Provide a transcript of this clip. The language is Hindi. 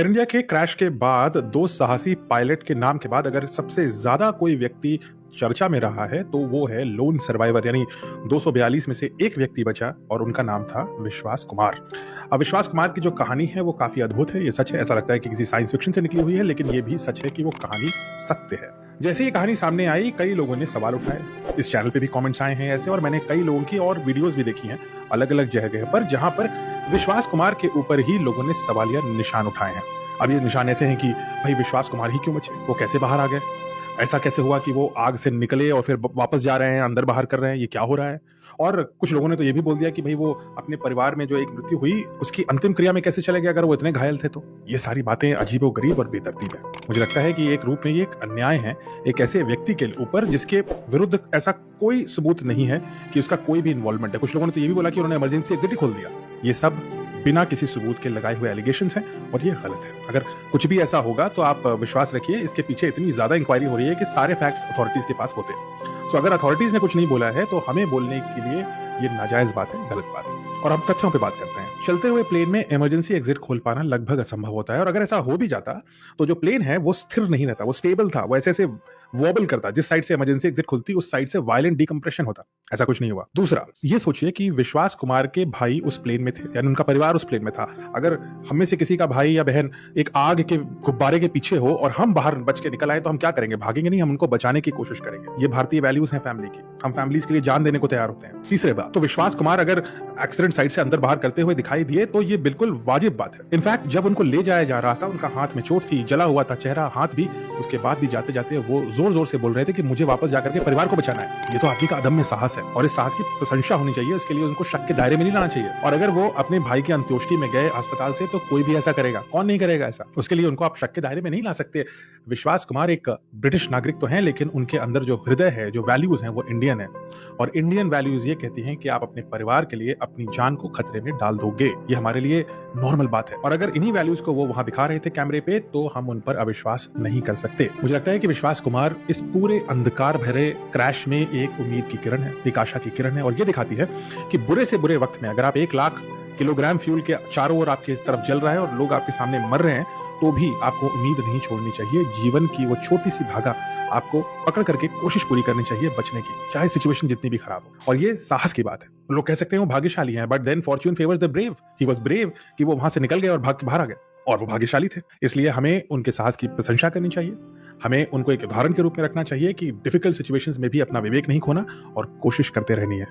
एयर इंडिया के क्रैश के बाद दो साहसी पायलट के नाम के बाद अगर सबसे ज्यादा कोई व्यक्ति चर्चा में रहा है तो वो है लोन सर्वाइवर, यानी 242 में से एक व्यक्ति बचा और उनका नाम था विश्वास कुमार। अब विश्वास कुमार की जो कहानी है वो काफी अद्भुत है। ये सच है, ऐसा लगता है कि किसी साइंस फिक्शन से निकली हुई है, लेकिन ये भी सच है कि वो कहानी सत्य है। जैसे ये कहानी सामने आई, कई लोगों ने सवाल उठाए। इस चैनल पे भी कमेंट्स आए हैं ऐसे, और मैंने कई लोगों की और वीडियोस भी देखी हैं अलग अलग जगह पर, जहां पर विश्वास कुमार के ऊपर ही लोगों ने सवालिया निशान उठाए हैं। अब ये निशान ऐसे हैं कि भाई विश्वास कुमार ही क्यों बचे, वो कैसे बाहर आ गए, ऐसा कैसे हुआ कि वो आग से निकले और फिर वापस जा रहे हैं, अंदर बाहर कर रहे हैं, ये क्या हो रहा है। और कुछ लोगों ने तो ये भी बोल दिया कि भाई वो अपने परिवार में जो एक मृत्यु हुई उसकी अंतिम क्रिया में कैसे चले गए अगर वो इतने घायल थे तो। ये सारी बातें अजीबोगरीब और बेतरतीब है। मुझे लगता है कि एक रूप में ये एक अन्याय है एक ऐसे व्यक्ति के ऊपर जिसके विरुद्ध ऐसा कोई सबूत नहीं है कि उसका कोई भी इन्वॉल्वमेंट है। कुछ लोगों ने तो ये भी बोला कि उन्होंने इमरजेंसी एग्जिट ही खोल दिया। ये सब बिना किसी सबूत के लगाए हुए एलिगेशंस हैं और ये गलत है। अगर कुछ भी ऐसा होगा तो आप विश्वास रखिए, इसके पीछे इतनी ज्यादा इंक्वायरी हो रही है कि सारे फैक्ट्स अथॉरिटीज के पास होते हैं। सो अगर अथॉरिटीज ने कुछ नहीं बोला है तो हमें बोलने के लिए ये नाजायज बात है, गलत बात है। और हम तथ्यों पे बात करते हैं। चलते हुए प्लेन में इमरजेंसी एग्जिट खोल पाना लगभग असंभव होता है, और अगर ऐसा हो भी जाता तो जो प्लेन है वो स्थिर नहीं रहता, वो स्टेबल था, वो ऐसे ऐसे वॉबल करता। जिस साइड से इमरजेंसी एग्जिट खुलती उस साइड से वायलेंट डिकम्प्रेशन होता। ऐसा कुछ नहीं हुआ। दूसरा, ये सोचिए कि विश्वास कुमार के भाई उस प्लेन में थे, यानी उनका परिवार उस प्लेन में था। अगर हम में से किसी का भाई या बहन एक आग के गुब्बारे के पीछे हो और हम बाहर बच के निकल आए तो हम क्या करेंगे? भागेंगे नहीं, हम उनको बचाने की कोशिश करेंगे। ये भारतीय वैल्यूज हैं फैमिली की, हम फैमिलीज के लिए जान देने को तैयार होते हैं। तीसरे बात, तो विश्वास कुमार अगर एक्सीडेंट साइड से अंदर बाहर करते हुए दिखाई दिए तो ये बिल्कुल वाजिब बात है। इनफैक्ट जब उनको ले जाया जा रहा था उनका हाथ में चोट थी, जला हुआ था चेहरा, हाथ भी। उसके बाद भी जाते जाते वो जोर जोर से बोल रहे थे कि मुझे वापस जाकर के परिवार को बचाना है। ये तो आदमी का अदम्य साहस है और इस साहस की प्रशंसा होनी चाहिए। इसके लिए उनको शक के दायरे में नहीं लाना चाहिए। और अगर वो अपने भाई की अंत्योष्टि में गए अस्पताल से तो कोई भी ऐसा करेगा, कौन नहीं करेगा ऐसा। उसके लिए उनको आप शक के दायरे में नहीं ला सकते। विश्वास कुमार एक ब्रिटिश नागरिक तो हैं, लेकिन उनके अंदर जो हृदय है, जो वैल्यूज हैं, वो इंडियन है। और इंडियन वैल्यूज ये कहती हैं कि आप अपने परिवार के लिए अपनी जान को खतरे में डाल दोगे। ये हमारे लिए नॉर्मल बात है। और अगर इन्हीं वैल्यूज को वो वहां दिखा रहे थे कैमरे पे तो हम उन पर अविश्वास नहीं कर सकते। मुझे लगता है कि विश्वास कुमार इस पूरे अंधकार भरे क्रैश में एक उम्मीद की किरण है, एक आशा की किरण है, और ये दिखाती है कि बुरे से बुरे वक्त में अगर आप 1 लाख किलोग्राम फ्यूल के चारों ओर आपकी तरफ जल रहा है और लोग आपके सामने मर रहे हैं तो भी आपको उम्मीद नहीं छोड़नी चाहिए। जीवन की वो छोटी सी धागा आपको पकड़ करके कोशिश पूरी करनी चाहिए बचने की, चाहे सिचुएशन जितनी भी खराब हो। और ये साहस की बात है। लोग कह सकते हैं वो भाग्यशाली हैं, but then fortune favours the brave. He was brave कि वो वहां से निकल गए और भाग के बाहर आ गए, और वो भाग्यशाली थे। इसलिए हमें उनके साहस की प्रशंसा करनी चाहिए। हमें उनको एक उदाहरण के रूप में रखना चाहिए कि डिफिकल्ट सिचुएशंस में भी अपना विवेक नहीं खोना और कोशिश करते रहनी है।